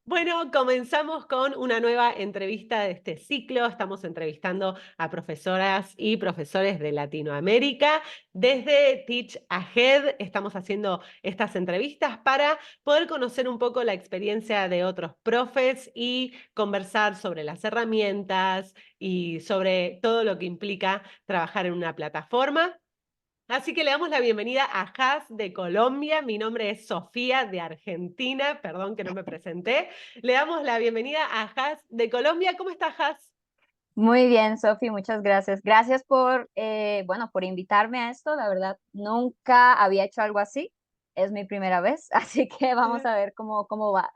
Bueno, comenzamos con una nueva entrevista de este ciclo. Estamos entrevistando a profesoras y profesores de Latinoamérica. Desde Teach Ahead estamos haciendo estas entrevistas para poder conocer un poco la experiencia de otros profes y conversar sobre las herramientas y sobre todo lo que implica trabajar en una plataforma. Así que le damos la bienvenida a Has de Colombia. Mi nombre es Sofía de Argentina. Perdón que no me presenté. Le damos la bienvenida a Has de Colombia. ¿Cómo está Has? Muy bien, Sofi, muchas gracias. Gracias por, bueno, por invitarme a esto. La verdad, nunca había hecho algo así. Es mi primera vez, así que vamos a ver cómo va.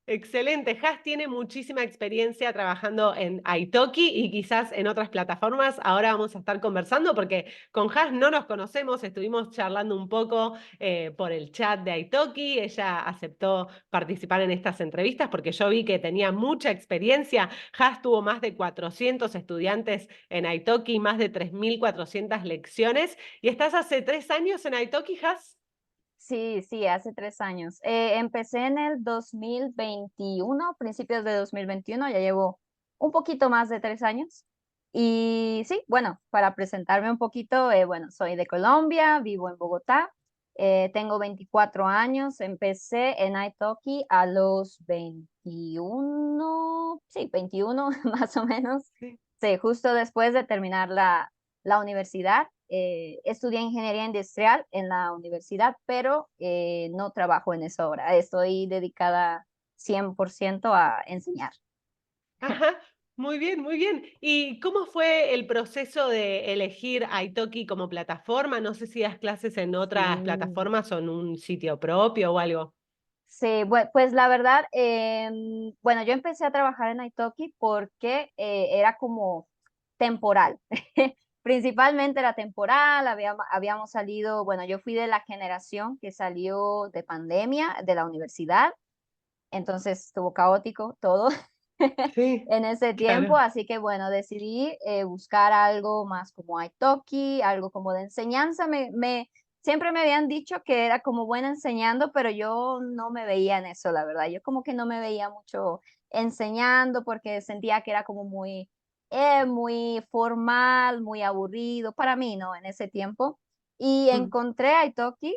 Excelente. Has tiene muchísima experiencia trabajando en Italki y quizás en otras plataformas. Ahora vamos a estar conversando porque con Has no nos conocemos, estuvimos charlando un poco por el chat de Italki. Ella aceptó participar en estas entrevistas porque yo vi que tenía mucha experiencia. Has tuvo más de 400 estudiantes en Italki, más de 3.400 lecciones. ¿Y estás hace 3 años en Italki, Has? Sí, sí, hace 3 años. Empecé en el 2021, principios de 2021. Ya llevo un poquito más de 3 años. Y sí, bueno, para presentarme un poquito, bueno, soy de Colombia, vivo en Bogotá, tengo 24 años, empecé en Italki a los 21, sí, 21 más o menos. Sí. Sí, justo después de terminar la universidad. Estudié ingeniería industrial en la universidad, pero no trabajo en eso ahora. Estoy dedicada 100% a enseñar. Ajá, muy bien, muy bien. ¿Y cómo fue el proceso de elegir Italki como plataforma? No sé si das clases en otras Sí. plataformas o en un sitio propio o algo. Sí, pues la verdad, bueno, yo empecé a trabajar en Italki porque era como temporal. Principalmente era temporal, habíamos salido, bueno, yo fui de la generación que salió de pandemia de la universidad. Entonces estuvo caótico todo Sí, en ese tiempo, claro. así que bueno, decidí buscar algo más como Italki, algo como de enseñanza. Siempre me habían dicho que era como buena enseñando, pero yo no me veía en eso, la verdad. Yo como que no me veía mucho enseñando porque sentía que era como muy formal, muy aburrido para mí, ¿no? En ese tiempo. Y Mm. encontré a Italki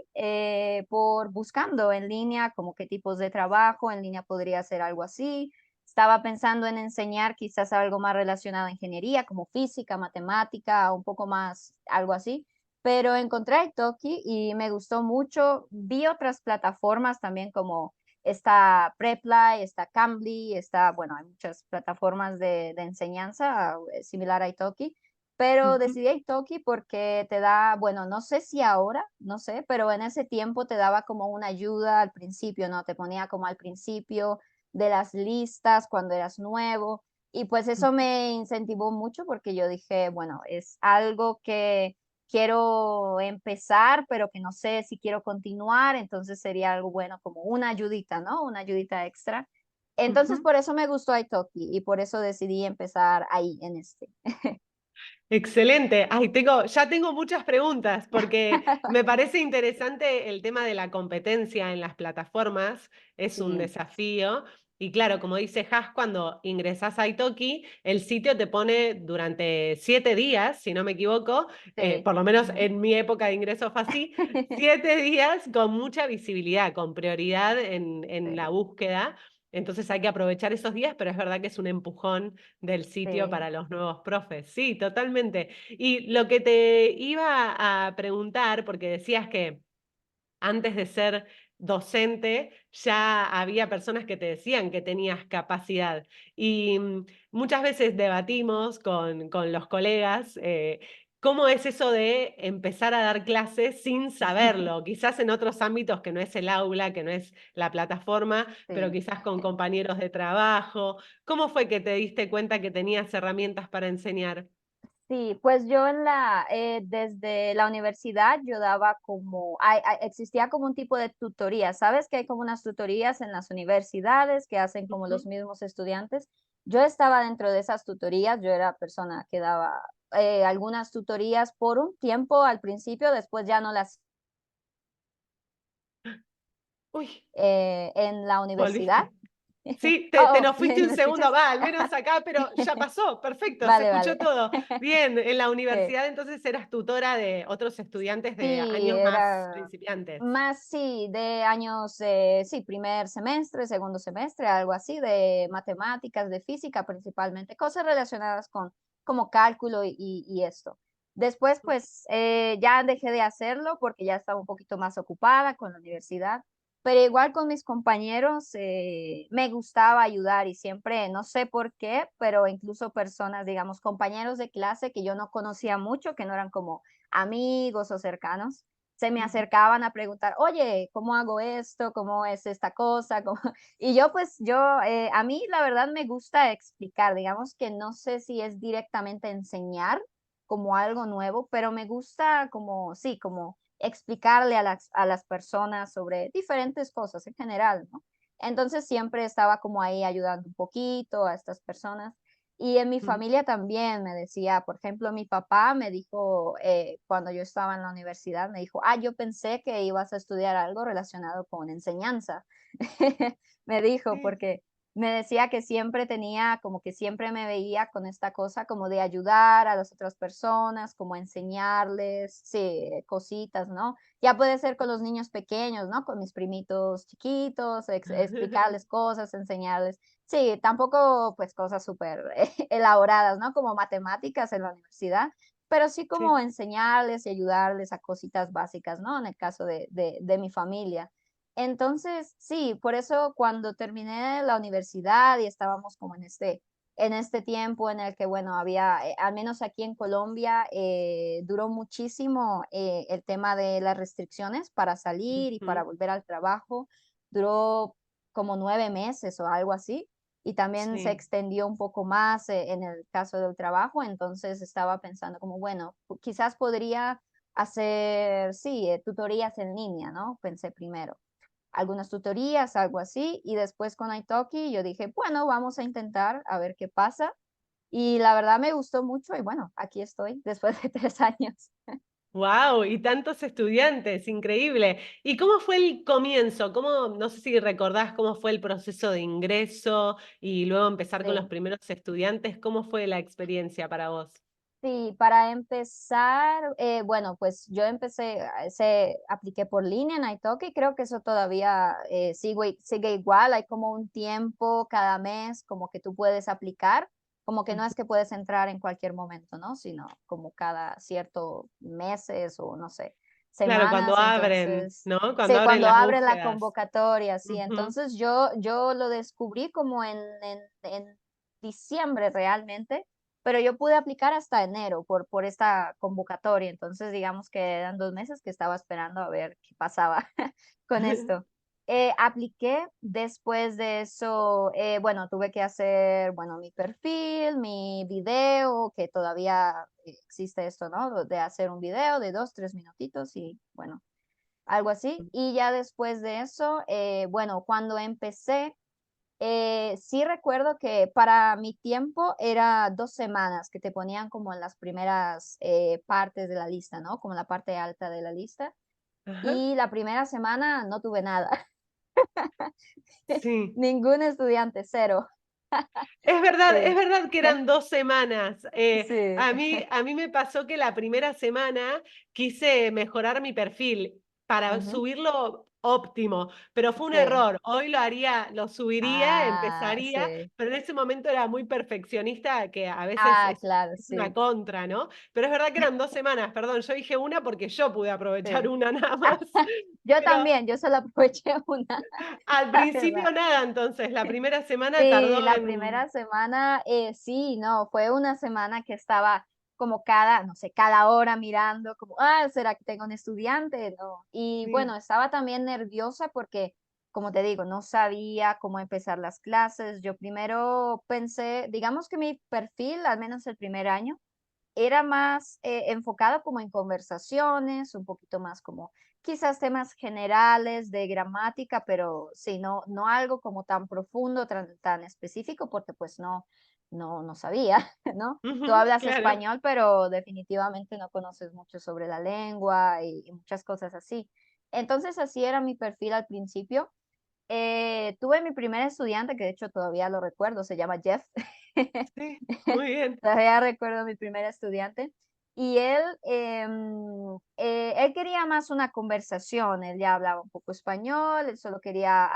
por buscando en línea como qué tipos de trabajo en línea podría ser algo así. Estaba pensando en enseñar quizás algo más relacionado a ingeniería, como física, matemática, un poco más, algo así. Pero encontré a Italki y me gustó mucho. Vi otras plataformas también como está Preply, está Cambly, está, bueno, hay muchas plataformas de enseñanza similar a Italki, pero Ujú. decidí Italki porque te da, bueno, no sé si ahora, no sé, pero en ese tiempo te daba como una ayuda al principio, ¿no? Te ponía como al principio de las listas cuando eras nuevo y pues eso me incentivó mucho porque yo dije, bueno, es algo que quiero empezar, pero que no sé si quiero continuar, entonces sería algo bueno como una ayudita, ¿no? Una ayudita extra. Entonces Ujú. por eso me gustó Italki y por eso decidí empezar ahí en este. Excelente. Ay, ya tengo muchas preguntas porque me parece interesante el tema de la competencia en las plataformas. Es un Sí, desafío. Y claro, como dice Has, cuando ingresas a Italki, el sitio te pone durante 7 días, si no me equivoco, sí. por lo menos Ujú. en mi época de ingreso fue así, 7 días con mucha visibilidad, con prioridad en la Sí, búsqueda. Entonces hay que aprovechar esos días, pero es verdad que es un empujón del sitio sí. para los nuevos profes. Sí, totalmente. Y lo que te iba a preguntar, porque decías que antes de ser docente ya había personas que te decían que tenías capacidad. Y muchas veces debatimos con los colegas. ¿Cómo es eso de empezar a dar clases sin saberlo? Quizás en otros ámbitos que no es el aula, que no es la plataforma, pero Sí, quizás con sí. compañeros de trabajo. ¿Cómo fue que te diste cuenta que tenías herramientas para enseñar? Sí, pues yo desde la universidad yo daba como, existía como un tipo de tutoría, ¿sabes? Que hay como unas tutorías en las universidades que hacen como los Ujú. mismos estudiantes. Yo estaba dentro de esas tutorías, yo era persona que daba algunas tutorías por un tiempo al principio, después ya no las Uy, en la universidad. volviste. Sí, te Oh, nos fuiste un ¿me segundo, escuchas? va, al menos acá, pero ya pasó, perfecto, se Vale, escuchó vale. todo. Bien, en la Sí, universidad entonces eras tutora de otros estudiantes de sí, años más era principiantes. más, sí, de años, sí, primer semestre, segundo semestre, algo así, de matemáticas, de física principalmente, cosas relacionadas con como cálculo y esto. Después, pues, ya dejé de hacerlo porque ya estaba un poquito más ocupada con la universidad, pero igual con mis compañeros, me gustaba ayudar y siempre, no sé por qué, pero incluso personas, digamos, compañeros de clase que yo no conocía mucho, que no eran como amigos o cercanos, se me Ujú. acercaban a preguntar: "Oye, ¿cómo hago esto? ¿Cómo es esta cosa?". ¿Cómo? Y yo, pues, a mí la verdad me gusta explicar, digamos que no sé si es directamente enseñar como algo nuevo, pero me gusta como, sí, como explicarle a las personas sobre diferentes cosas en general, ¿no? Entonces, siempre estaba como ahí ayudando un poquito a estas personas. Y en mi Mm. familia también me decía, por ejemplo, mi papá me dijo, cuando yo estaba en la universidad, me dijo: "Ah, yo pensé que ibas a estudiar algo relacionado con enseñanza". Me dijo, Sí, porque me decía que siempre tenía, como que siempre me veía con esta cosa como de ayudar a las otras personas, como enseñarles, sí, cositas, ¿no? Ya puede ser con los niños pequeños, ¿no? Con mis primitos chiquitos, explicarles cosas, enseñarles. Sí, tampoco, pues, cosas súper elaboradas, ¿no? Como matemáticas en la universidad, pero sí sí. como enseñarles y ayudarles a cositas básicas, ¿no? En el caso de mi familia. Entonces, sí, por eso cuando terminé la universidad y estábamos como en este tiempo en el que, bueno, había, al menos aquí en Colombia, duró muchísimo, el tema de las restricciones para salir y para Ujú. volver al trabajo. Duró como 9 meses o algo así, y también se Sí. extendió un poco más, en el caso del trabajo. Entonces estaba pensando como, bueno, quizás podría hacer, sí, tutorías en línea, ¿no? Pensé primero algunas tutorías, algo así, y después con Italki yo dije, bueno, vamos a intentar a ver qué pasa. Y la verdad me gustó mucho y bueno, aquí estoy después de 3 años. Wow, y tantos estudiantes, increíble. ¿Y cómo fue el comienzo? ¿Cómo, no sé si recordás cómo fue el proceso de ingreso y luego empezar con los Sí. primeros estudiantes? ¿Cómo fue la experiencia para vos? Sí, para empezar, bueno, pues yo empecé, apliqué por línea en Italki, creo que eso todavía sigue igual, hay como un tiempo cada mes como que tú puedes aplicar, como que no Ujú. es que puedes entrar en cualquier momento, ¿no? Sino como cada cierto meses o no sé, Claro, cuando semanas, abren, entonces, ¿no? Cuando sí, abren cuando las abre la búsquedas. convocatoria, sí, Ujú. entonces yo lo descubrí como en diciembre realmente, pero yo pude aplicar hasta enero por esta convocatoria, entonces digamos que eran 2 meses que estaba esperando a ver qué pasaba con esto. Apliqué, después de eso, bueno, tuve que hacer, bueno, mi perfil, mi video, que todavía existe esto, ¿no? De hacer un video de 2, 3 minutitos y bueno, algo así. Y ya después de eso, bueno, cuando empecé sí recuerdo que para mi tiempo era 2 semanas que te ponían como en las primeras, partes de la lista, ¿no? Como la parte alta de la lista, Ajá, y la primera semana no tuve nada. sí. Ningún estudiante, cero. Es Sí, verdad que eran 2 semanas. sí, A mí me pasó que la primera semana quise mejorar mi perfil para ujú, subirlo óptimo, pero fue un sí. error. Hoy lo subiría, Ah, empezaría, sí. pero en ese momento era muy perfeccionista, que a veces Ah, es claro, es una sí, contra, ¿no? Pero es verdad que eran 2 semanas, perdón, yo dije una porque yo pude aprovechar sí. una nada más, Yo pero también, yo solo aproveché una, al la verdad. principio nada, entonces, la primera semana Sí, tardó la en primera semana, sí, no, fue una semana que estaba como cada, no sé, cada hora mirando, como, ¿será que tengo un estudiante? No. Y sí. bueno, estaba también nerviosa porque, como te digo, no sabía cómo empezar las clases. Yo primero pensé, digamos que mi perfil, al menos el primer año, era más, enfocado como en conversaciones, un poquito más como quizás temas generales de gramática, pero sí, no algo como tan profundo, tan específico, porque pues no sabía, ¿no? Tú Ujú, hablas claro. español, pero definitivamente no conoces mucho sobre la lengua y muchas cosas así. Entonces, así era mi perfil al principio. Tuve mi primer estudiante, que de hecho todavía lo recuerdo, se llama Jeff. Sí, muy bien. Todavía recuerdo mi primer estudiante. Y él, él quería más una conversación, él ya hablaba un poco español, él solo quería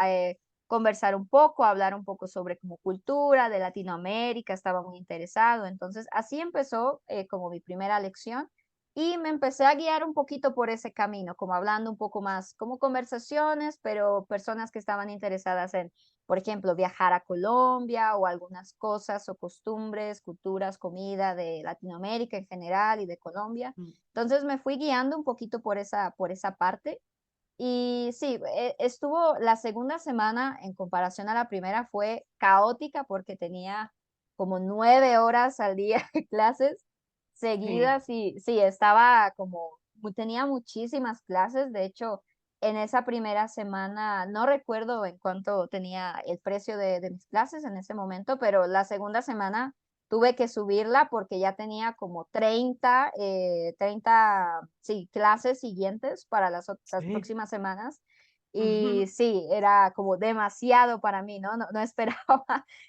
conversar un poco, hablar un poco sobre como cultura de Latinoamérica, estaba muy interesado. Entonces, así empezó como mi primera lección y me empecé a guiar un poquito por ese camino, como hablando un poco más, como conversaciones, pero personas que estaban interesadas en, por ejemplo, viajar a Colombia o algunas cosas o costumbres, culturas, comida de Latinoamérica en general y de Colombia. Mm, Entonces me fui guiando un poquito por esa parte. Y sí, estuvo la segunda semana en comparación a la primera fue caótica porque tenía como 9 horas al día de clases sí, seguidas y sí, estaba como, tenía muchísimas clases. De hecho, en esa primera semana, no recuerdo en cuánto tenía el precio de mis clases en ese momento, pero la segunda semana tuve que subirla porque ya tenía como 30 sí, clases siguientes para las sí, próximas semanas. Y ujú, sí, era como demasiado para mí, ¿no? No esperaba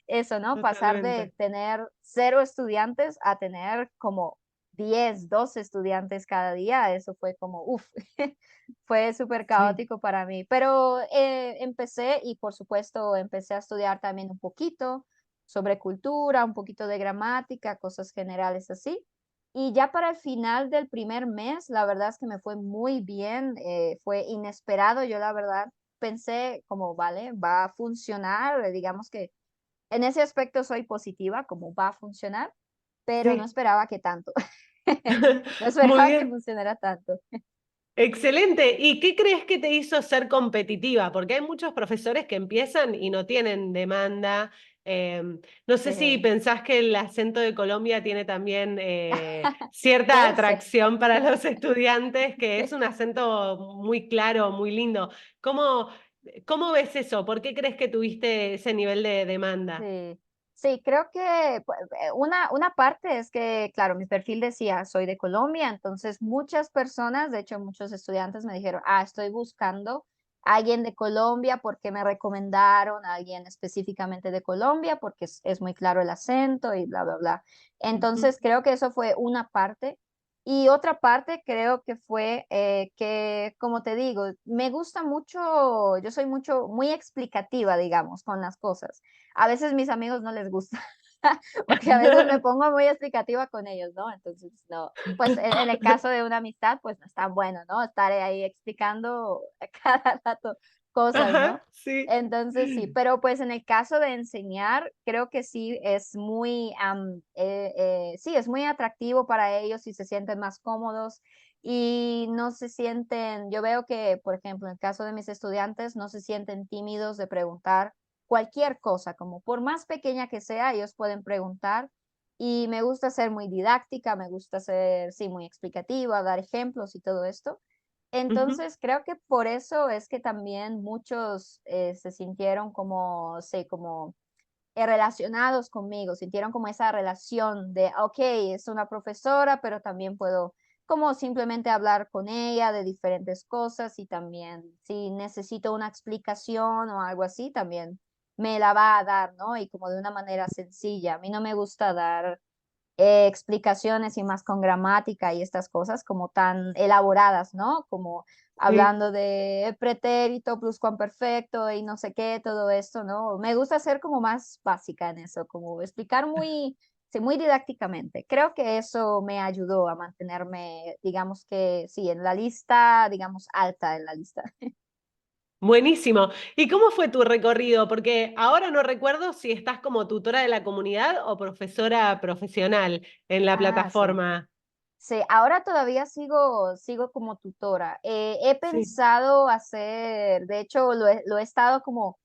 eso, ¿no? Pasar de totalmente. tener 0 estudiantes a tener como 10 12 estudiantes cada día. Eso fue como, uff, fue súper Sí, caótico para mí. Pero empecé y por supuesto empecé a estudiar también un poquito sobre cultura, un poquito de gramática, cosas generales así. Y ya para el final del primer mes, la verdad es que me fue muy bien, fue inesperado. Yo la verdad pensé como, vale, va a funcionar, digamos que en ese aspecto soy positiva, como va a funcionar, pero no sí. esperaba que tanto. No Muy esperaba que bien. funcionara tanto. Excelente. ¿Y qué crees que te hizo ser competitiva? Porque hay muchos profesores que empiezan y no tienen demanda. No sé si Sí. pensás que el acento de Colombia tiene también cierta Puede ser. atracción para los estudiantes, que es un acento muy claro, muy lindo. ¿Cómo, cómo ves eso? ¿Por qué crees que tuviste ese nivel de demanda? Sí, sí, creo que una parte es que, claro, mi perfil decía, soy de Colombia, entonces muchas personas, de hecho muchos estudiantes me dijeron, estoy buscando a alguien de Colombia porque me recomendaron a alguien específicamente de Colombia porque es muy claro el acento y bla, bla, bla. Ujú, Entonces creo que eso fue una parte. Y otra parte creo que fue que, como te digo, me gusta mucho, yo soy muy explicativa, digamos, con las cosas. A veces mis amigos no les gusta, porque a veces me pongo muy explicativa con ellos, ¿no? Entonces, no, pues en el caso de una amistad, pues no es tan bueno, ¿no? Estar ahí explicando a cada rato cosas, ¿no? Ajá, sí. Entonces, sí, pero pues en el caso de enseñar, creo que sí es muy, sí, es muy atractivo para ellos y se sienten más cómodos y no se sienten, yo veo que, por ejemplo, en el caso de mis estudiantes, no se sienten tímidos de preguntar cualquier cosa, como por más pequeña que sea, ellos pueden preguntar. Y me gusta ser muy didáctica, me gusta ser, sí, muy explicativa, dar ejemplos y todo esto. Ujú, Entonces, creo que por eso es que también muchos se sintieron como, sí, como relacionados conmigo, sintieron como esa relación de, ok, es una profesora, pero también puedo como simplemente hablar con ella de diferentes cosas y también si necesito una explicación o algo así, también me la va a dar, ¿no? Y como de una manera sencilla. A mí no me gusta dar explicaciones y más con gramática y estas cosas como tan elaboradas, ¿no? Como sí. hablando de pretérito, pluscuamperfecto y no sé qué, todo esto, ¿no? Me gusta ser como más básica en eso, como explicar muy, sí, muy didácticamente. Creo que eso me ayudó a mantenerme, digamos que sí, en la lista, digamos, alta en la lista. Buenísimo. ¿Y cómo fue tu recorrido? Porque ahora no recuerdo si estás como tutora de la comunidad o profesora profesional en la Sí. plataforma. Sí, ahora todavía sigo como tutora. He Sí, pensado hacer, de hecho, lo he estado como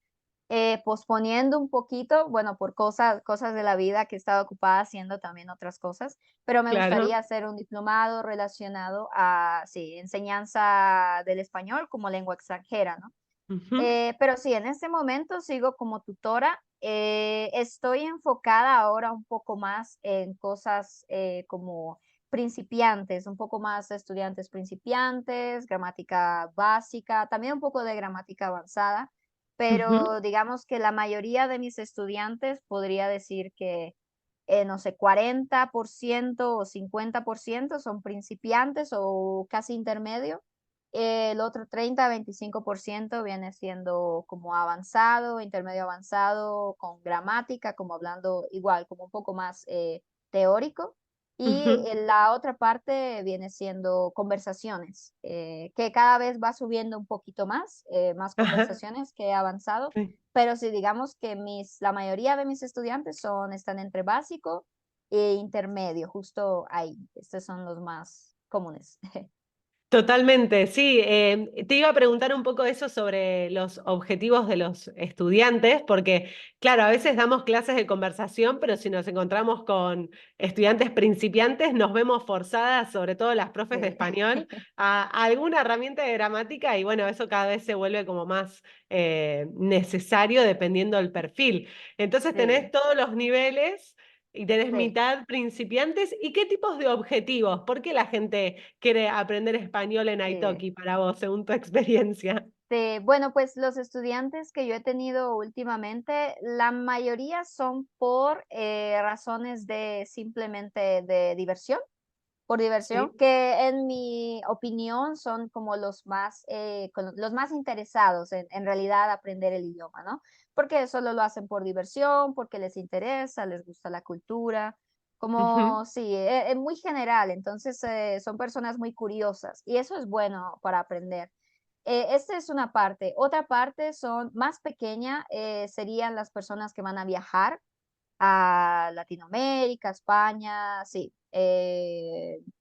posponiendo un poquito, bueno, por cosas de la vida que he estado ocupada haciendo también otras cosas, pero me claro. gustaría hacer un diplomado relacionado a, sí, enseñanza del español como lengua extranjera, ¿no? Ujú, Pero sí, en este momento sigo como tutora. Estoy enfocada ahora un poco más en cosas como principiantes, un poco más estudiantes principiantes, gramática básica, también un poco de gramática avanzada. Ujú. pero digamos que la mayoría de mis estudiantes podría decir que, no sé, 40% o 50% son principiantes o casi intermedio. El otro 30 a 25% viene siendo como avanzado, intermedio avanzado, con gramática, como hablando igual, como un poco más teórico. Y Ujú. la otra parte viene siendo conversaciones, que cada vez va subiendo un poquito más Ajá. conversaciones que he avanzado. Sí. Pero sí, digamos que la mayoría de mis estudiantes están entre básico e intermedio, justo ahí. Estos son los más comunes. Totalmente, sí. Te iba a preguntar un poco eso sobre los objetivos de los estudiantes, porque, claro, a veces damos clases de conversación, pero si nos encontramos con estudiantes principiantes, nos vemos forzadas, sobre todo las profes de Sí, español, a alguna herramienta de gramática y bueno, eso cada vez se vuelve como más necesario dependiendo del perfil. Entonces sí, tenés todos los niveles. Y tenés sí. mitad principiantes. ¿Y qué tipos de objetivos? ¿Por qué la gente quiere aprender español en Sí. Italki para vos, según tu experiencia? Bueno, pues los estudiantes que yo he tenido últimamente, la mayoría son por razones de simplemente de diversión, por diversión, Sí. que en mi opinión son como los más interesados en realidad aprender el idioma, ¿no? Porque solo lo hacen por diversión, porque les interesa, les gusta la cultura, Ujú, como sí, es muy general, entonces son personas muy curiosas y eso es bueno para aprender. Esta es una parte. Otra parte son más pequeña, serían las personas que van a viajar a Latinoamérica, España, sí.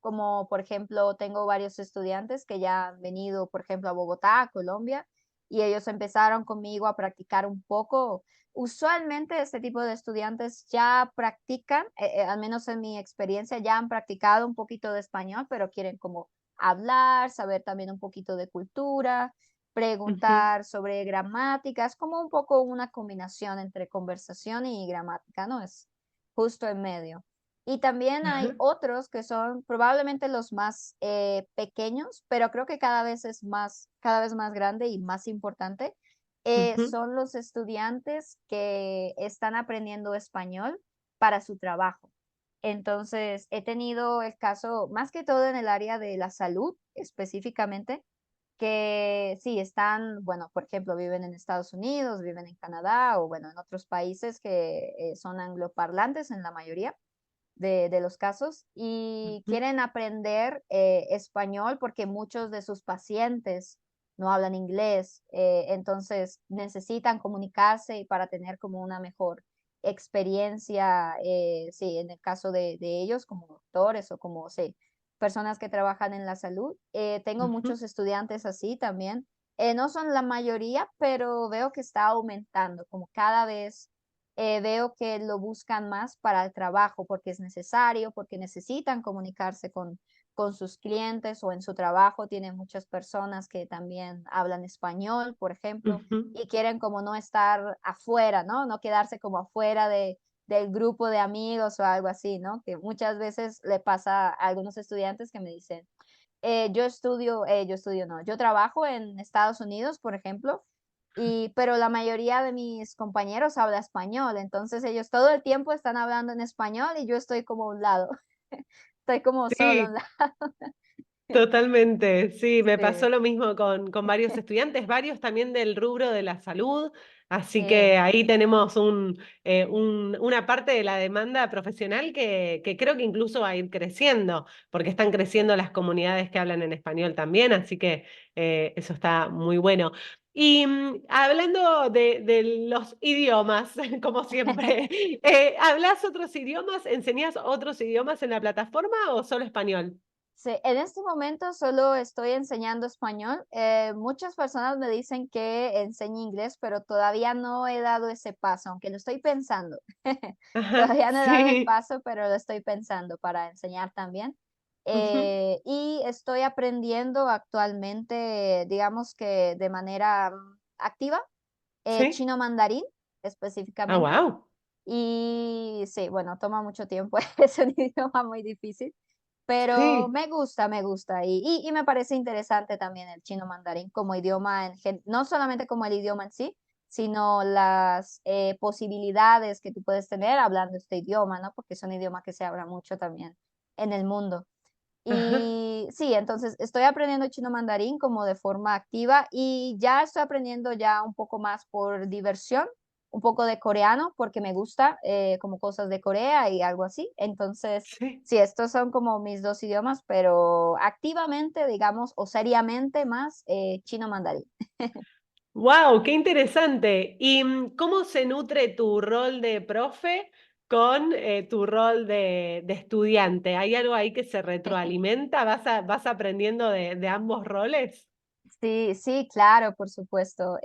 Como por ejemplo, tengo varios estudiantes que ya han venido, por ejemplo, a Bogotá, Colombia, y ellos empezaron conmigo a practicar un poco. Usualmente este tipo de estudiantes ya practican, al menos en mi experiencia, ya han practicado un poquito de español, pero quieren como hablar, saber también un poquito de cultura, ujú, preguntar sobre gramáticas, como un poco una combinación entre conversación y gramática, ¿no? Es justo en medio. Y también hay ajá, otros que son probablemente los más pequeños, pero creo que cada vez más grande y más importante, ujú, son los estudiantes que están aprendiendo español para su trabajo. Entonces, he tenido el caso, más que todo en el área de la salud específicamente, que sí están, bueno, por ejemplo, viven en Estados Unidos, viven en Canadá o bueno, en otros países que son angloparlantes en la mayoría de los casos y ujú, quieren aprender español porque muchos de sus pacientes no hablan inglés, entonces necesitan comunicarse y para tener como una mejor experiencia, sí, en el caso de ellos como doctores o como, sí, personas que trabajan en la salud. Tengo ujú, muchos estudiantes así también. No son la mayoría, pero veo que está aumentando, como cada vez veo que lo buscan más para el trabajo porque es necesario, porque necesitan comunicarse con sus clientes o en su trabajo tienen muchas personas que también hablan español, por ejemplo, ujú. y quieren como no estar afuera, ¿no? No quedarse como afuera del grupo de amigos o algo así, ¿no? Que muchas veces le pasa a algunos estudiantes que me dicen, yo estudio no, yo trabajo en Estados Unidos, por ejemplo, pero la mayoría de mis compañeros habla español, entonces ellos todo el tiempo están hablando en español y yo estoy como a un lado, estoy como solo a Sí, un lado. totalmente, sí, me pasó Sí, lo mismo con varios estudiantes, varios también del rubro de la salud, así que sí, ahí tenemos una parte de la demanda profesional que creo que incluso va a ir creciendo, porque están sí, creciendo las comunidades que hablan en español también, así que eso está muy bueno. Y hablando de los idiomas, como siempre, ¿hablas otros idiomas? ¿Enseñas otros idiomas en la plataforma o solo español? sí. En este momento solo estoy enseñando español. Muchas personas me dicen que enseñe inglés, pero todavía no he dado ese paso, aunque lo estoy pensando. Ajá, Todavía no he dado el sí. paso, pero lo estoy pensando para enseñar también. Ujú, Y estoy aprendiendo actualmente, digamos que de manera activa, sí. chino mandarín Ah, específicamente. wow. Y sí, bueno, toma mucho tiempo, es un idioma muy difícil, pero Sí. me gusta y me parece interesante también el chino mandarín como idioma, no solamente como el idioma en sí, sino las posibilidades que tú puedes tener hablando este idioma, ¿no? Porque es un idioma que se habla mucho también en el mundo. Ajá. Y sí, entonces estoy aprendiendo chino mandarín como de forma activa y ya estoy aprendiendo ya un poco más por diversión, un poco de coreano porque me gusta como cosas de Corea y algo así. Entonces, Sí. sí, estos son como mis dos idiomas, pero activamente, digamos, o seriamente más chino mandarín. Wow, qué interesante. ¿Y cómo se nutre tu rol de profe con tu rol de estudiante? ¿Hay algo ahí que se retroalimenta? ¿Vas aprendiendo de ambos roles? Sí, sí, claro, por supuesto.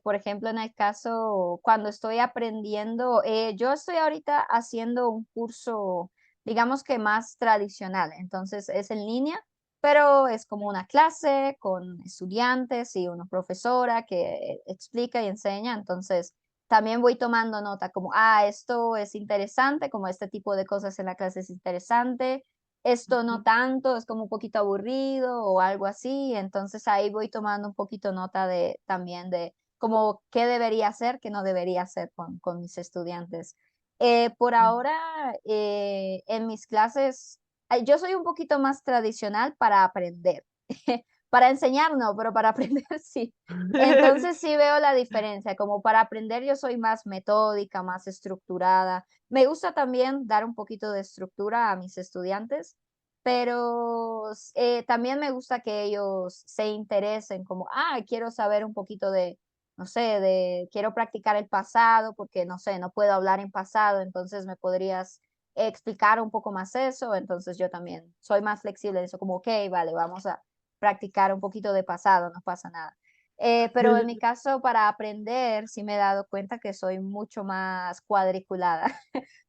Por ejemplo, en el caso, cuando estoy aprendiendo, yo estoy ahorita haciendo un curso, digamos que más tradicional, entonces es en línea, pero es como una clase con estudiantes y una profesora que explica y enseña, entonces también voy tomando nota como, esto es interesante, como este tipo de cosas en la clase es interesante, esto no Ujú. tanto, es como un poquito aburrido o algo así, entonces ahí voy tomando un poquito nota de también de como qué debería hacer, qué no debería hacer con mis estudiantes. Por ahora, en mis clases, yo soy un poquito más tradicional para aprender. Para enseñar no, pero para aprender sí. Entonces sí veo la diferencia, como para aprender yo soy más metódica, más estructurada. Me gusta también dar un poquito de estructura a mis estudiantes, pero también me gusta que ellos se interesen como, quiero saber un poquito de, no sé, quiero practicar el pasado porque, no sé, no puedo hablar en pasado, entonces me podrías explicar un poco más eso, entonces yo también soy más flexible en eso, como, ok, vale, vamos a practicar un poquito de pasado, no pasa nada. Pero en mi caso, para aprender, sí me he dado cuenta que soy mucho más cuadriculada.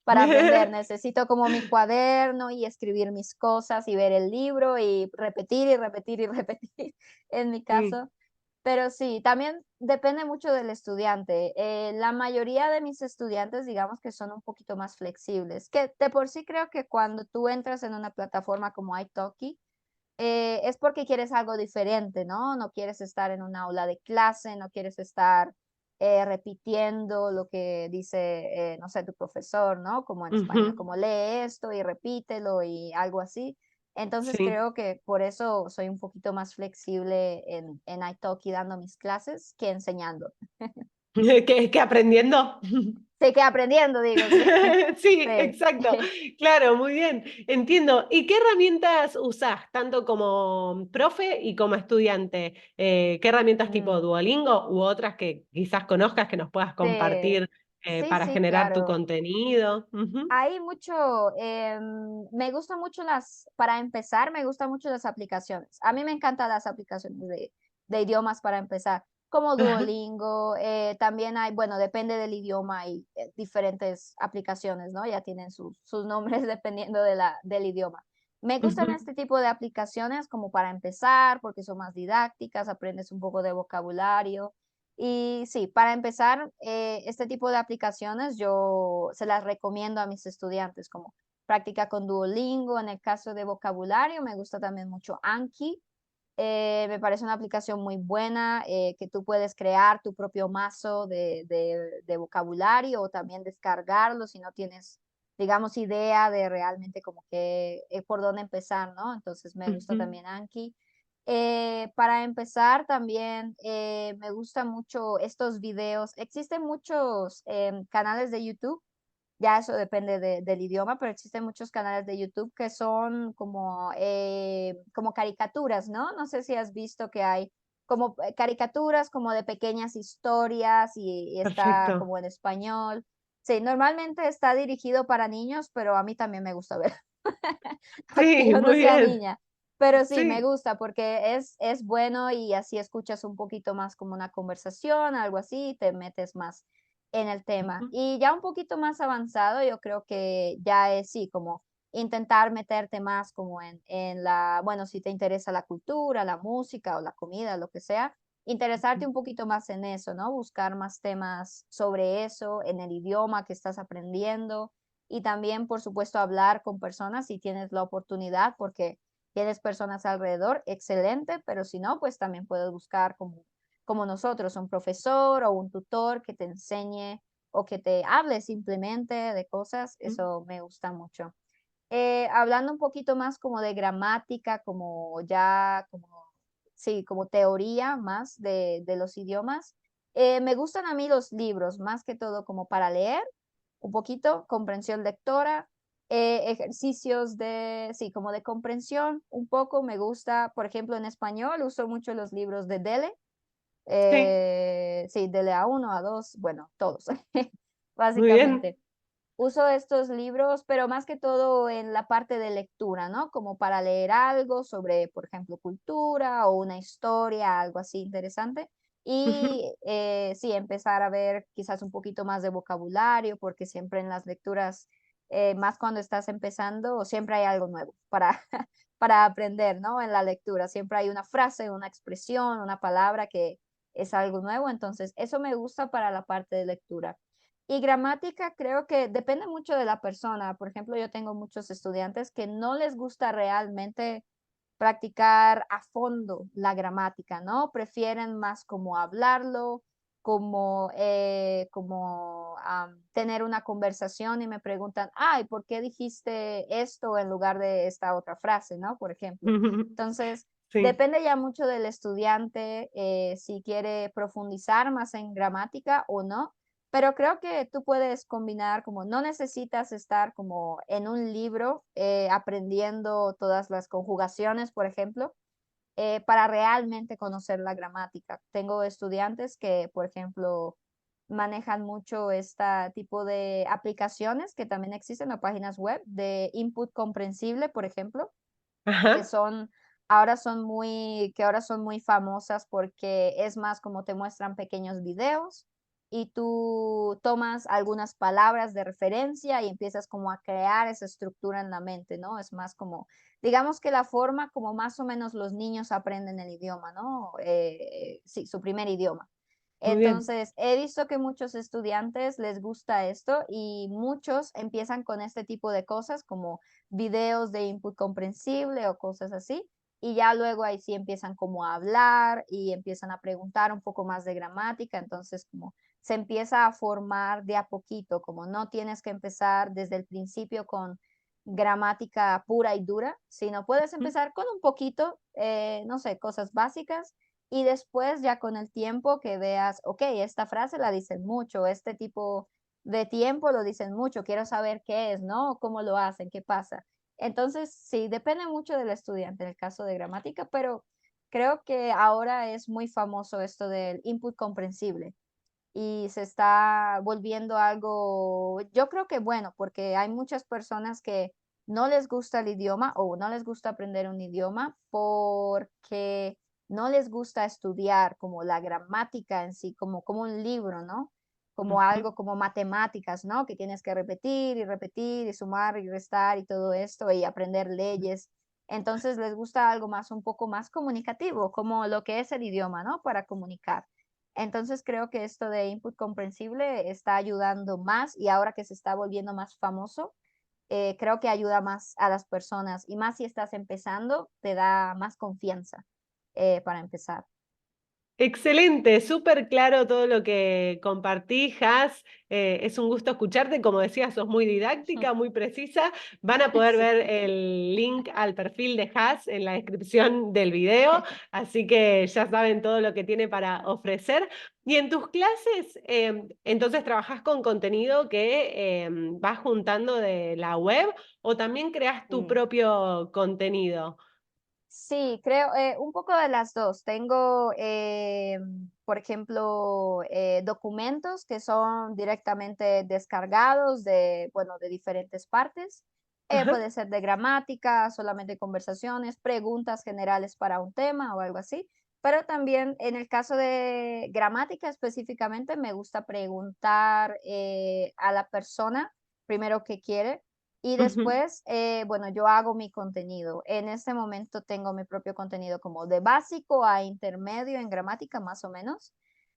Para aprender necesito como mi cuaderno y escribir mis cosas y ver el libro y repetir y repetir y repetir en mi Sí. caso. Pero sí, también depende mucho del estudiante. La mayoría de mis estudiantes, digamos que son un poquito más flexibles, que de por sí creo que cuando tú entras en una plataforma como Italki, es porque quieres algo diferente, ¿no? No quieres estar en un aula de clase, no quieres estar repitiendo lo que dice, no sé, tu profesor, ¿no? Como en español, Ujú. como lee esto y repítelo y algo así. Entonces Sí. creo que por eso soy un poquito más flexible en Italki dando mis clases que enseñando. ¿Que aprendiendo? Sé que aprendiendo, digo, sí. Sí, Sí. exacto. Claro, muy bien. Entiendo. ¿Y qué herramientas usás, tanto como profe y como estudiante? ¿Qué herramientas tipo Mm, Duolingo u otras que quizás conozcas que nos puedas sí, compartir sí, para sí, generar tu claro. contenido? Ujú. Hay mucho, me gusta mucho para empezar, me gustan mucho las aplicaciones. A mí me encantan las aplicaciones de idiomas para empezar, como Ajá. Duolingo, también hay, bueno, depende del idioma, hay diferentes aplicaciones, ¿no? Ya tienen sus nombres dependiendo del idioma. Me gustan Ujú. este tipo de aplicaciones como para empezar, porque son más didácticas, aprendes un poco de vocabulario. Y sí, para empezar, este tipo de aplicaciones yo se las recomiendo a mis estudiantes, como práctica con Duolingo. En el caso de vocabulario, me gusta también mucho Anki. Me parece una aplicación muy buena, que tú puedes crear tu propio mazo de vocabulario o también descargarlo si no tienes, digamos, idea de realmente como que por dónde empezar, ¿no? Entonces me gusta Ujú. también Anki. Para empezar también me gusta mucho estos videos. Existen muchos canales de YouTube, ya eso depende del idioma, pero existen muchos canales de YouTube que son como caricaturas, ¿no? No sé si has visto que hay como caricaturas como de pequeñas historias y está Perfecto. como en español. Sí, normalmente está dirigido para niños, pero a mí también me gusta ver, aunque Sí, yo no muy sea bien. niña. Pero sí, me Sí. gusta porque es bueno y así escuchas un poquito más como una conversación, algo así, y te metes más en el tema. Ujú. Y ya un poquito más avanzado, yo creo que ya es sí, como intentar meterte más como en bueno, si te interesa la cultura, la música o la comida, lo que sea, interesarte un poquito más en eso, ¿no? Buscar más temas sobre eso, en el idioma que estás aprendiendo y también, por supuesto, hablar con personas si tienes la oportunidad, porque tienes personas alrededor, excelente, pero si no, pues también puedes buscar como como nosotros, un profesor o un tutor que te enseñe o que te hable simplemente de cosas, Mm. eso me gusta mucho. Hablando un poquito más como de gramática, como ya, como, sí, como teoría más de los idiomas, me gustan a mí los libros, más que todo como para leer un poquito, comprensión lectora, ejercicios de, sí, como de comprensión, un poco me gusta, por ejemplo, en español uso mucho los libros de Dele, Sí, sí, Dele A1, A2, bueno, todos, muy bien. básicamente. Uso estos libros, pero más que todo en la parte de lectura, ¿no? Como para leer algo sobre, por ejemplo, cultura o una historia, algo así interesante. Y sí, empezar a ver quizás un poquito más de vocabulario, porque siempre en las lecturas, más cuando estás empezando, siempre hay algo nuevo para, para aprender, ¿no? En la lectura, siempre hay una frase, una expresión, una palabra que es algo nuevo. Entonces, eso me gusta para la parte de lectura. Y gramática creo que depende mucho de la persona. Por ejemplo, yo tengo muchos estudiantes que no les gusta realmente practicar a fondo la gramática, ¿no? Prefieren más como hablarlo, como, tener una conversación y me preguntan, ay, ¿por qué dijiste esto en lugar de esta otra frase, ¿no? Por ejemplo. Entonces, Sí. depende ya mucho del estudiante, si quiere profundizar más en gramática o no, pero creo que tú puedes combinar, como no necesitas estar como en un libro aprendiendo todas las conjugaciones, por ejemplo, para realmente conocer la gramática. Tengo estudiantes que, por ejemplo, manejan mucho este tipo de aplicaciones que también existen en páginas web de input comprensible, por ejemplo, que Ajá. son ahora son muy famosas porque es más como te muestran pequeños videos y tú tomas algunas palabras de referencia y empiezas como a crear esa estructura en la mente, ¿no? Es más como, digamos que la forma como más o menos los niños aprenden el idioma, ¿no? Sí, su primer idioma. Muy bien. Entonces, he visto que muchos estudiantes les gusta esto y muchos empiezan con este tipo de cosas como videos de input comprensible o cosas así, y ya luego ahí sí empiezan como a hablar y empiezan a preguntar un poco más de gramática, entonces como se empieza a formar de a poquito, como no tienes que empezar desde el principio con gramática pura y dura, sino puedes empezar con un poquito, no sé, cosas básicas y después ya con el tiempo que veas, ok, esta frase la dicen mucho, este tipo de tiempo lo dicen mucho, quiero saber qué es, ¿no? ¿Cómo lo hacen? ¿Qué pasa? Entonces, sí, depende mucho del estudiante en el caso de gramática, pero creo que ahora es muy famoso esto del input comprensible y se está volviendo algo, yo creo que bueno, porque hay muchas personas que no les gusta el idioma o no les gusta aprender un idioma porque no les gusta estudiar como la gramática en sí, como un libro, ¿no? Como Ujú. algo como matemáticas, ¿no? Que tienes que repetir y sumar y restar y todo esto y aprender leyes. Entonces les gusta algo más, un poco más comunicativo, como lo que es el idioma, ¿no? Para comunicar. Entonces creo que esto de input comprensible está ayudando más y ahora que se está volviendo más famoso, creo que ayuda más a las personas y más si estás empezando, te da más confianza para empezar. Excelente, súper claro todo lo que compartís, Has. Es un gusto escucharte. Como decías, sos muy didáctica, muy precisa. Van a poder Sí. ver el link al perfil de Has en la descripción del video, así que ya saben todo lo que tiene para ofrecer. Y en tus clases, entonces trabajás con contenido que vas juntando de la web o también creas tu Sí. propio contenido. Sí, creo, un poco de las 2. Tengo, por ejemplo, documentos que son directamente descargados de, bueno, de diferentes partes. Ajá. Puede ser de gramática, solamente conversaciones, preguntas generales para un tema o algo así. Pero también en el caso de gramática específicamente, me gusta preguntar a la persona primero qué quiere y Ujú. después, bueno, yo hago mi contenido. En este momento tengo mi propio contenido como de básico a intermedio en gramática, más o menos.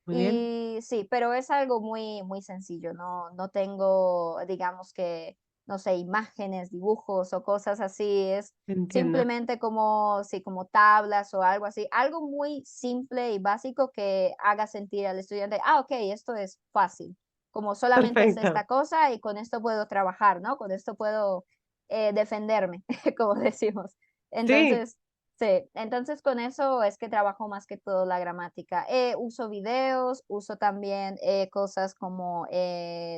Muy bien. Y sí, pero es algo muy, muy sencillo. No tengo, digamos que, no sé, imágenes, dibujos o cosas así, es Entiendo. simplemente como, sí, como tablas o algo así, algo muy simple y básico que haga sentir al estudiante, ah, ok, esto es fácil, como solamente es Perfecto. esta cosa y con esto puedo trabajar, ¿no? Con esto puedo defenderme, como decimos. Sí, Entonces, sí, entonces con eso es que trabajo más que todo la gramática. Uso videos, uso también cosas como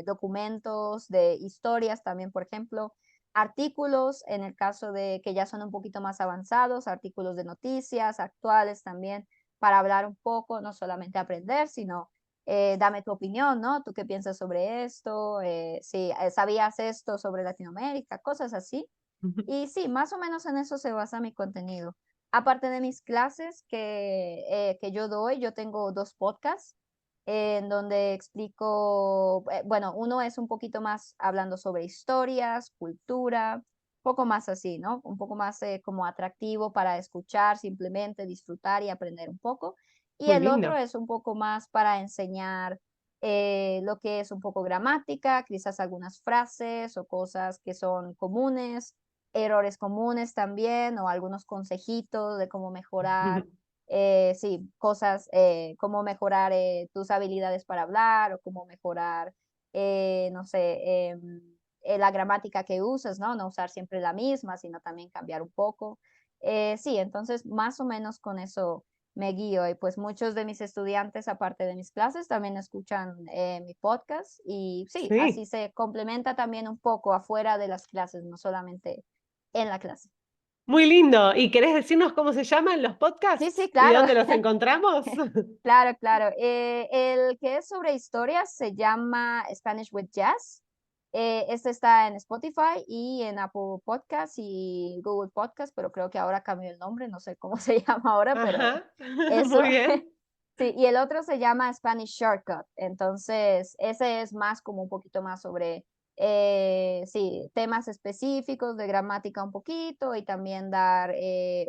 documentos de historias también, por ejemplo, artículos en el caso de que ya son un poquito más avanzados, artículos de noticias actuales también, para hablar un poco, no solamente aprender, sino dame tu opinión, ¿no? ¿Tú qué piensas sobre esto? Si sabías esto sobre Latinoamérica, cosas así. ujú, Y sí, más o menos en eso se basa mi contenido. Aparte de mis clases que yo doy, yo tengo 2 podcasts en donde explico, bueno, uno es un poquito más hablando sobre historias, cultura, poco más así, ¿no? Un poco más como atractivo para escuchar, simplemente disfrutar y aprender un poco. Y muy el otro lindo. es un poco más para enseñar lo que es un poco gramática, quizás algunas frases o cosas que son comunes, errores comunes también o algunos consejitos de cómo mejorar, sí, cosas, cómo mejorar tus habilidades para hablar o cómo mejorar, no sé, la gramática que usas, ¿no? No usar siempre la misma, sino también cambiar un poco. Sí, entonces más o menos con eso me guío y pues muchos de mis estudiantes, aparte de mis clases, también escuchan mi podcast y sí, así Sí, se complementa también un poco afuera de las clases, no solamente en la clase. muy lindo. ¿Y querés decirnos cómo se llaman los Sí, podcasts sí, y claro, dónde los encontramos? claro, claro. El que es sobre historias se llama Spanish with Jazz. Este está en Spotify y en Apple Podcasts y Google Podcasts, pero creo que ahora cambió el nombre, no sé cómo se llama ahora, pero Ajá, eso. muy bien. Sí, y el otro se llama Spanish Shortcut. Entonces, ese es más como un poquito más sobre, sí, temas específicos de gramática un poquito y también dar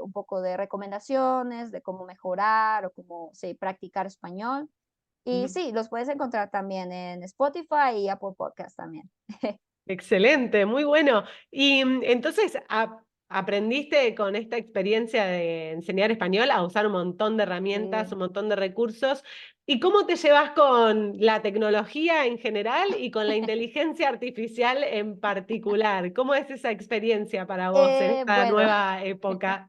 un poco de recomendaciones de cómo mejorar o cómo, sí, practicar español. Y Ujú. sí, los puedes encontrar también en Spotify y Apple Podcast también. Excelente, muy bueno. Y entonces, ¿aprendiste con esta experiencia de enseñar español a usar un montón de herramientas, Sí. un montón de recursos? ¿Y cómo te llevas con la tecnología en general y con la inteligencia artificial en particular? ¿Cómo es esa experiencia para vos en esta Bueno, nueva época?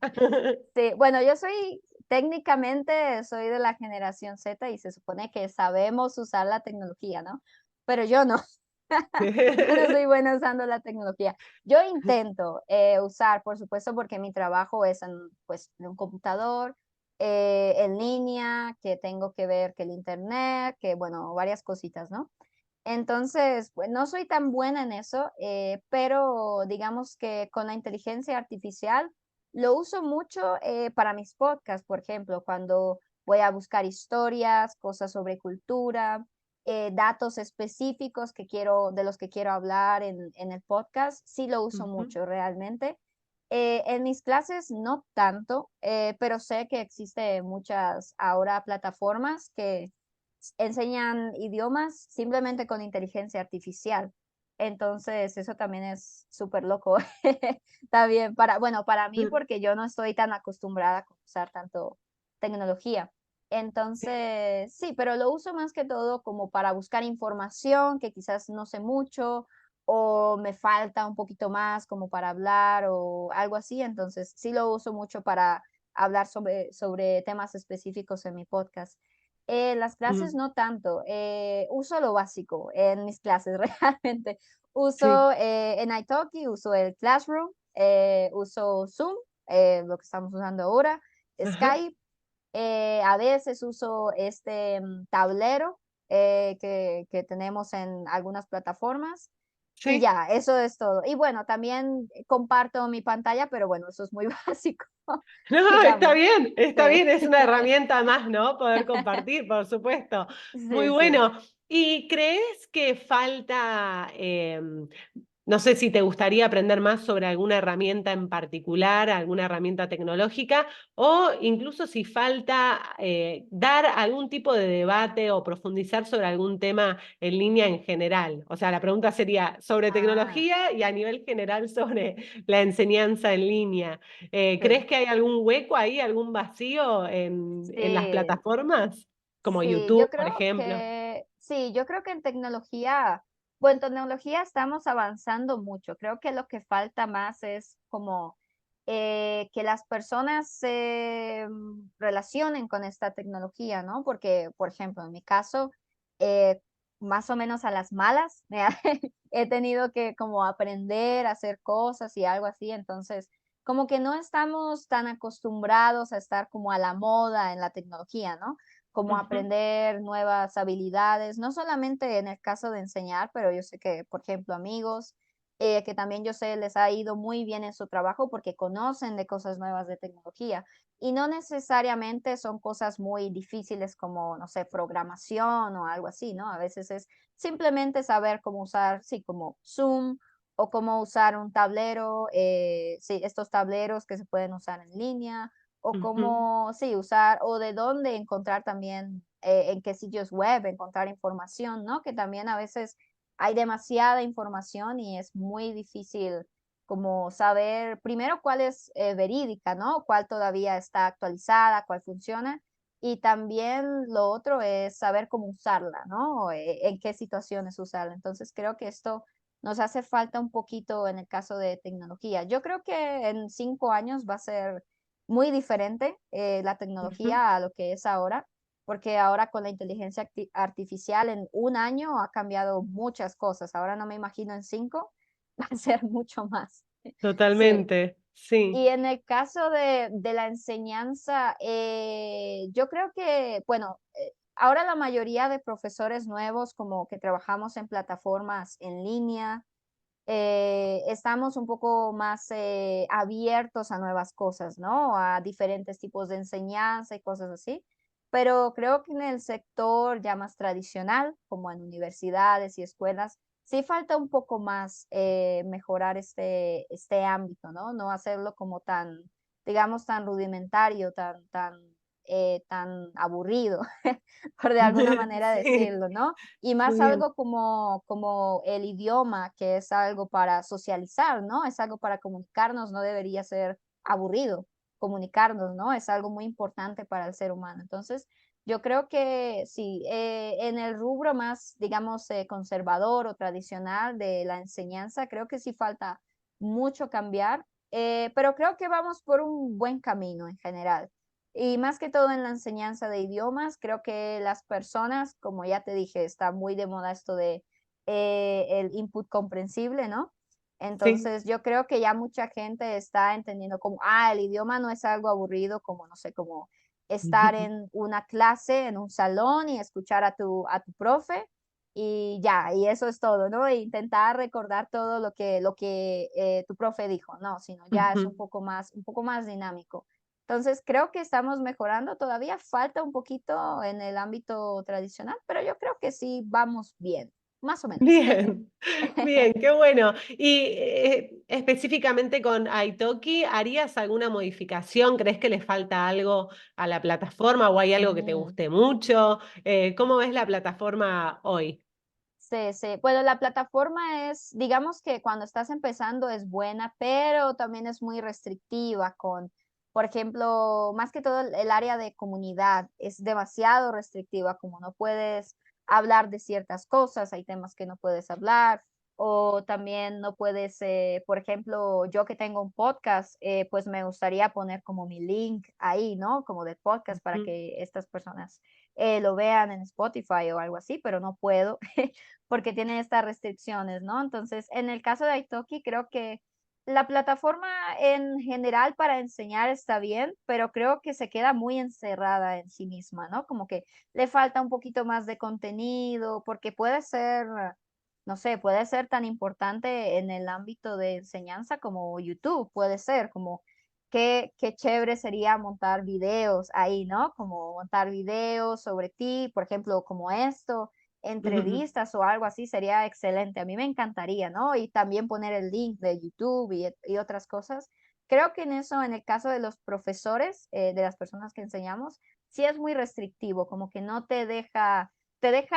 sí, bueno, yo soy técnicamente soy de la generación Z y se supone que sabemos usar la tecnología, ¿no? Pero yo no. Yo no soy buena usando la tecnología. Yo intento usar, por supuesto, porque mi trabajo es en, pues, en un computador, en línea, que tengo que ver que el internet, que bueno, varias cositas, ¿no? Entonces, pues no soy tan buena en eso, pero digamos que con la inteligencia artificial lo uso mucho para mis podcasts, por ejemplo, cuando voy a buscar historias, cosas sobre cultura, datos específicos que quiero, de los que quiero hablar en el podcast, sí lo uso Ujú, mucho realmente. En mis clases no tanto, pero sé que existe muchas ahora plataformas que enseñan idiomas simplemente con inteligencia artificial. Entonces, eso también es súper loco. También para, bueno, para mí, porque yo no estoy tan acostumbrada a usar tanto tecnología. sí. Entonces, sí, pero lo uso más que todo como para buscar información que quizás no sé mucho o me falta un poquito más como para hablar o algo así. Entonces, sí lo uso mucho para hablar sobre temas específicos en mi podcast. Las clases Mm, no tanto, uso lo básico en mis clases realmente. sí. Uso en italki, uso el Classroom, uso Zoom, lo que estamos usando ahora, Ajá, Skype, a veces uso este tablero que tenemos en algunas plataformas y sí. ya, eso es todo. Y bueno, también comparto mi pantalla, pero bueno, eso es muy básico, No, digamos. está Sí, bien, es una herramienta más, ¿no? Poder compartir, por supuesto. Muy sí, sí. bueno. ¿Y crees que falta No sé si te gustaría aprender más sobre alguna herramienta en particular, alguna herramienta tecnológica, o incluso si falta dar algún tipo de debate o profundizar sobre algún tema en línea en general. O sea, la pregunta sería sobre Ah, tecnología y a nivel general sobre la enseñanza en línea. sí, ¿Crees que hay algún hueco ahí, algún vacío en las sí, plataformas? Como sí, YouTube, por ejemplo. yo creo que en tecnología, bueno, en tecnología estamos avanzando mucho. Creo que lo que falta más es como que las personas se relacionen con esta tecnología, ¿no? Porque, por ejemplo, en mi caso, eh, más o menos a las malas, he tenido que como aprender a hacer cosas y algo así, entonces como que no estamos tan acostumbrados a estar como a la moda en la tecnología, ¿no? Como Ujú, aprender nuevas habilidades, no solamente en el caso de enseñar, pero yo sé que, por ejemplo, amigos, que también yo sé les ha ido muy bien en su trabajo porque conocen de cosas nuevas de tecnología y no necesariamente son cosas muy difíciles como, no sé, programación o algo así, ¿no? A veces es simplemente saber cómo usar, sí, como Zoom o cómo usar un tablero, sí, estos tableros que se pueden usar en línea o ujú. cómo, sí, usar o de dónde encontrar también, en qué sitios web encontrar información, ¿no? Que también a veces hay demasiada información y es muy difícil como saber primero cuál es verídica, ¿no? Cuál todavía está actualizada, cuál funciona. Y también lo otro es saber cómo usarla, ¿no? En qué situaciones usarla. Entonces creo que esto nos hace falta un poquito en el caso de tecnología. Yo creo que en 5 años va a ser muy diferente la Ujú. tecnología a lo que es ahora, porque ahora con la inteligencia artificial en un año ha cambiado muchas cosas. Ahora no me imagino en 5, va a ser mucho más. Sí. Totalmente, Y sí. en el caso de la enseñanza, yo creo que, bueno, ahora la mayoría de profesores nuevos, como que trabajamos en plataformas en línea, estamos un poco más abiertos a nuevas cosas, ¿no? A diferentes tipos de enseñanza y cosas así. Pero creo que en el sector ya más tradicional, como en universidades y escuelas, sí falta un poco más mejorar este ámbito, ¿no? No hacerlo como tan, digamos, tan rudimentario, tan aburrido, por de alguna manera Sí, decirlo, ¿no? Y muy más bien. algo como el idioma, que es algo para socializar, ¿no? Es algo para comunicarnos, no debería ser aburrido comunicarnos, ¿no? Es algo muy importante para el ser humano. Entonces, yo creo que sí, en el rubro más, digamos, conservador o tradicional de la enseñanza, creo que sí falta mucho cambiar, pero creo que vamos por un buen camino en general. Y más que todo en la enseñanza de idiomas, creo que las personas, como ya te dije, está muy de moda esto de el input comprensible, ¿no? Sí. Entonces, yo creo que ya mucha gente está entendiendo como, el idioma no es algo aburrido, como, no sé, como estar en una clase, en un salón y escuchar a tu profe y ya, y eso es todo, ¿no? E intentar recordar todo lo que tu profe dijo, no, sino ya es Ujú. un poco más dinámico. Entonces, creo que estamos mejorando, todavía falta un poquito en el ámbito tradicional, pero yo creo que sí vamos bien, más o menos. Bien, bien, qué bueno. Y específicamente con Italki, ¿harías alguna modificación? ¿Crees que le falta algo a la plataforma o hay algo que te Mm, guste mucho? ¿Cómo ves la plataforma hoy? sí, sí. Bueno, la plataforma es, digamos que cuando estás empezando es buena, pero también es muy restrictiva con, por ejemplo, más que todo el área de comunidad es demasiado restrictiva, como no puedes hablar de ciertas cosas, hay temas que no puedes hablar, o también no puedes, por ejemplo, yo que tengo un podcast, pues me gustaría poner como mi link ahí, ¿no? Como de podcast para Ujú. que estas personas lo vean en Spotify o algo así, pero no puedo. Porque tiene estas restricciones, ¿no? Entonces, en el caso de Italki, creo que la plataforma en general para enseñar está bien, pero creo que se queda muy encerrada en sí misma, ¿no? Como que le falta un poquito más de contenido, porque puede ser, no sé, puede ser tan importante en el ámbito de enseñanza como YouTube, puede ser, como qué chévere sería montar videos ahí, ¿no? Como montar videos sobre ti, por ejemplo, como esto, entrevistas o algo así sería excelente. A mí me encantaría, ¿no? Y también poner el link de YouTube y otras cosas. Creo que en eso, en el caso de los profesores, de las personas que enseñamos, sí es muy restrictivo, como que no te deja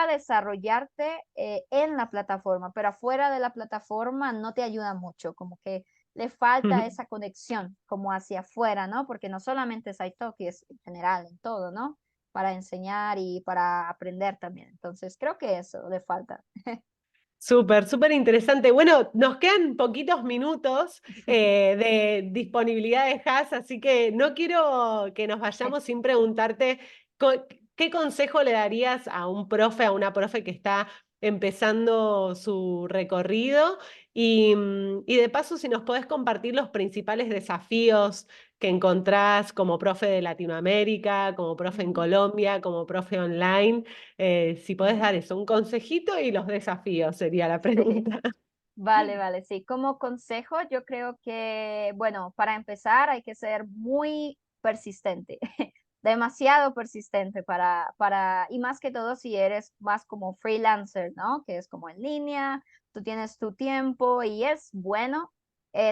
desarrollarte en la plataforma, pero afuera de la plataforma no te ayuda mucho, como que le falta esa conexión como hacia afuera, ¿no? Porque no solamente es italki, es en general, en todo, ¿no? Para enseñar y para aprender también. Entonces, creo que eso le falta. Súper, súper interesante. Bueno, nos quedan poquitos minutos de disponibilidad de Has, así que no quiero que nos vayamos sin preguntarte qué consejo le darías a un profe, a una profe que está empezando su recorrido y de paso si nos podés compartir los principales desafíos que encontrás como profe de Latinoamérica, como profe en Ujú, Colombia, como profe online. Si podés ujú. dar eso, un consejito y los desafíos sería la Sí. pregunta. Vale, vale, sí. Como consejo, yo creo que, bueno, para empezar hay que ser muy persistente, demasiado persistente y más que todo si eres más como freelancer, ¿no? Que es como en línea, tú tienes tu tiempo y es bueno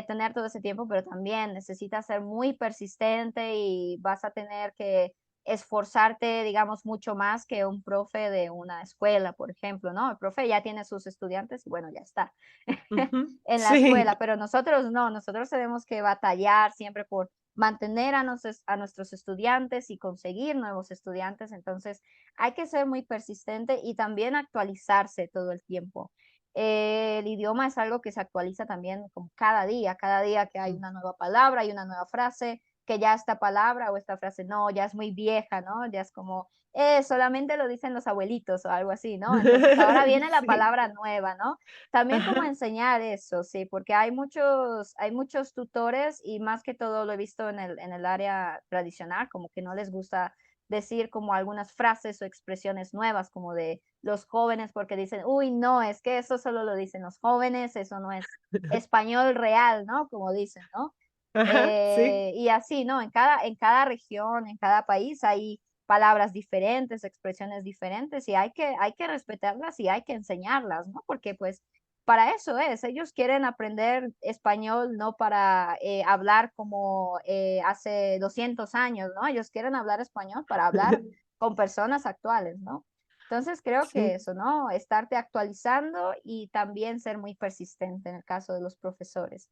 tener todo ese tiempo, pero también necesitas ser muy persistente y vas a tener que esforzarte, digamos, mucho más que un profe de una escuela, por ejemplo, ¿no? El profe ya tiene sus estudiantes y bueno, ya está Ujú. en la Sí. escuela, pero nosotros no, nosotros tenemos que batallar siempre por mantener a nuestros estudiantes y conseguir nuevos estudiantes, entonces hay que ser muy persistente y también actualizarse todo el tiempo. El idioma es algo que se actualiza también como cada día que hay una nueva palabra, hay una nueva frase, que ya esta palabra o esta frase no, ya es muy vieja, ¿no? Ya es como, solamente lo dicen los abuelitos o algo así, ¿no? Entonces ahora viene la Sí. palabra nueva, ¿no? También como Ajá. enseñar eso, sí, porque hay muchos tutores y más que todo lo he visto en el área tradicional, como que no les gusta decir como algunas frases o expresiones nuevas, como de los jóvenes, porque dicen, uy, no, es que eso solo lo dicen los jóvenes, eso no es español real, ¿no? Como dicen, ¿no? Ajá, sí. Y así, ¿no? En cada región, en cada país hay palabras diferentes, expresiones diferentes y hay que respetarlas y hay que enseñarlas, ¿no? Porque pues para eso es, ellos quieren aprender español no para hablar como hace 200 años, ¿no? Ellos quieren hablar español para hablar con personas actuales, ¿no? Entonces creo que Sí. eso, ¿no? Estarte actualizando y también ser muy persistente en el caso de los profesores.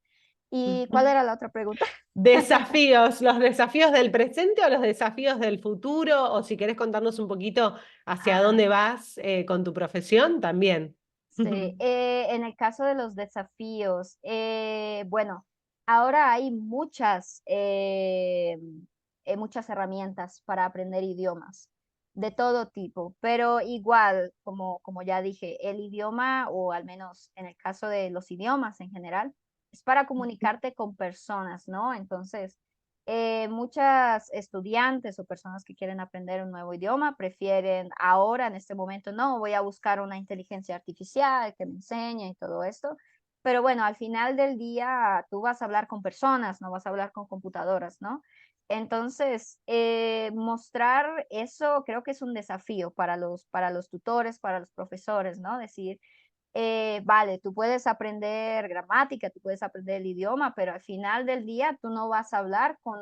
¿Y cuál Ujú. era la otra pregunta? Desafíos, ¿los desafíos del presente o los desafíos del futuro? O si querés contarnos un poquito hacia Ah, dónde vas con tu profesión, también. sí, en el caso de los desafíos, bueno, ahora hay muchas herramientas para aprender idiomas de todo tipo, pero igual, como ya dije, el idioma, o al menos en el caso de los idiomas en general, es para comunicarte con personas, ¿no? Entonces, muchas estudiantes o personas que quieren aprender un nuevo idioma prefieren ahora, en este momento, no, voy a buscar una inteligencia artificial que me enseñe y todo esto. Pero bueno, al final del día tú vas a hablar con personas, no vas a hablar con computadoras, ¿no? Entonces, mostrar eso creo que es un desafío para los tutores, para los profesores, ¿no? Decir, vale, tú puedes aprender gramática, tú puedes aprender el idioma, pero al final del día tú no vas a hablar con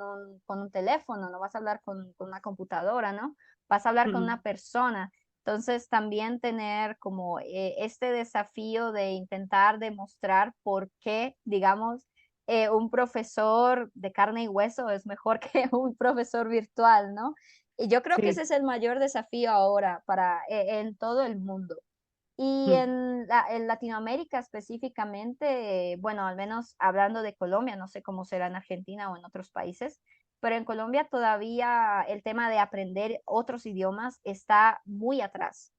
un teléfono, no vas a hablar con una computadora, ¿no? Vas a hablar con Ujú. una persona. Entonces, también tener como este desafío de intentar demostrar por qué, digamos, un profesor de carne y hueso es mejor que un profesor virtual, ¿no? Y yo creo que ese Sí. es el mayor desafío ahora en todo el mundo. Y Mm. en Latinoamérica específicamente, bueno, al menos hablando de Colombia, no sé cómo será en Argentina o en otros países, pero en Colombia todavía el tema de aprender otros idiomas está muy atrás.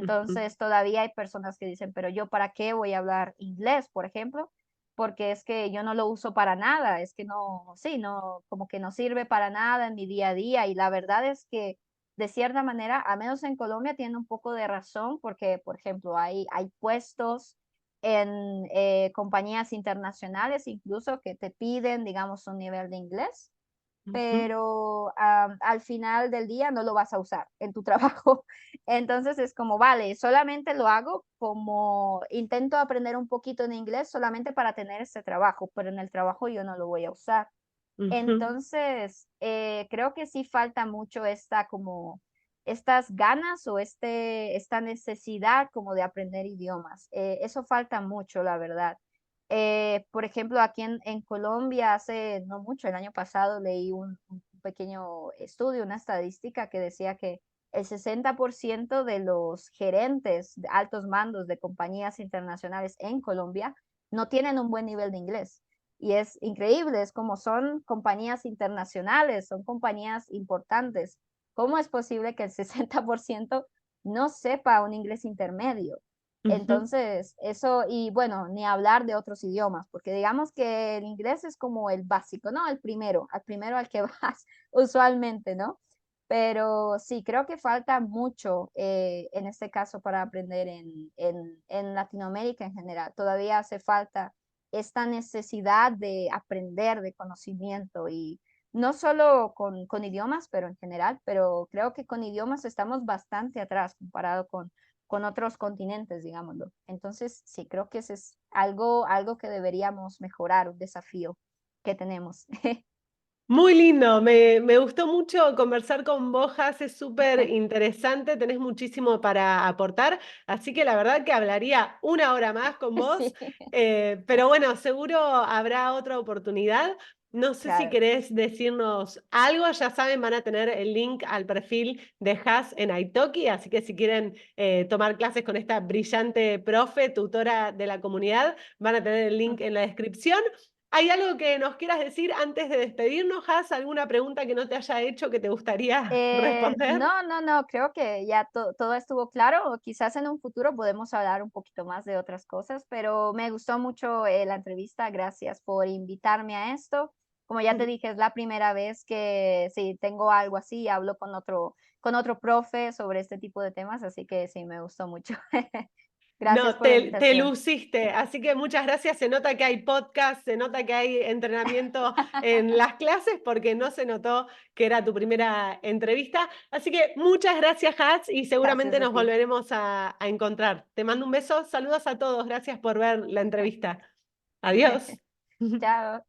Ujú. Entonces, todavía hay personas que dicen, pero yo para qué voy a hablar inglés, por ejemplo, porque es que yo no lo uso para nada, es que no, sí, no, como que no sirve para nada en mi día a día. Y la verdad es que de cierta manera, al menos en Colombia, tiene un poco de razón porque, por ejemplo, hay puestos en compañías internacionales incluso que te piden, digamos, un nivel de inglés Ujú, pero al final del día no lo vas a usar en tu trabajo. Entonces es como, vale, solamente lo hago como intento aprender un poquito en inglés solamente para tener ese trabajo, pero en el trabajo yo no lo voy a usar. ujú, Entonces, creo que sí falta mucho esta como estas ganas o esta necesidad como de aprender idiomas. Eso falta mucho, la verdad. Por ejemplo, aquí en Colombia hace no mucho, el año pasado leí un pequeño estudio, una estadística que decía que el 60% de los gerentes de altos mandos de compañías internacionales en Colombia no tienen un buen nivel de inglés. Y es increíble, es como son compañías internacionales, son compañías importantes. ¿Cómo es posible que el 60% no sepa un inglés intermedio? ujú. Entonces, eso, y bueno, ni hablar de otros idiomas, porque digamos que el inglés es como el básico, ¿no? Al primero al que vas usualmente, ¿no? Pero sí, creo que falta mucho en este caso para aprender en Latinoamérica en general. Todavía hace falta esta necesidad de aprender, de conocimiento y no solo con idiomas, pero en general, pero creo que con idiomas estamos bastante atrás comparado con otros continentes, digámoslo. Entonces, sí, creo que ese es algo que deberíamos mejorar, un desafío que tenemos. Muy lindo, me gustó mucho conversar con vos, Has, es súper interesante, tenés muchísimo para aportar, así que la verdad que hablaría una hora más con vos, Sí, pero bueno, seguro habrá otra oportunidad. No sé si claro. querés decirnos algo, ya saben, van a tener el link al perfil de Has en Italki, así que si quieren tomar clases con esta brillante profe, tutora de la comunidad, van a tener el link en la descripción. ¿Hay algo que nos quieras decir antes de despedirnos, Has? ¿Alguna pregunta que no te haya hecho que te gustaría responder? No, no, no, creo que ya todo estuvo claro. O quizás en un futuro podemos hablar un poquito más de otras cosas, pero me gustó mucho la entrevista. Gracias por invitarme a esto. Como ya te dije, es la primera vez que sí tengo algo así, hablo con otro profe sobre este tipo de temas, así que sí, me gustó mucho. Gracias No, por la te invitación. luciste, así que muchas gracias. Se nota que hay podcast, se nota que hay entrenamiento en las clases porque no se notó que era tu primera entrevista. Así que muchas gracias, Has, y Gracias seguramente a nos ti. volveremos a encontrar. Te mando un beso, saludos a todos, gracias por ver la entrevista. Adiós. Chao.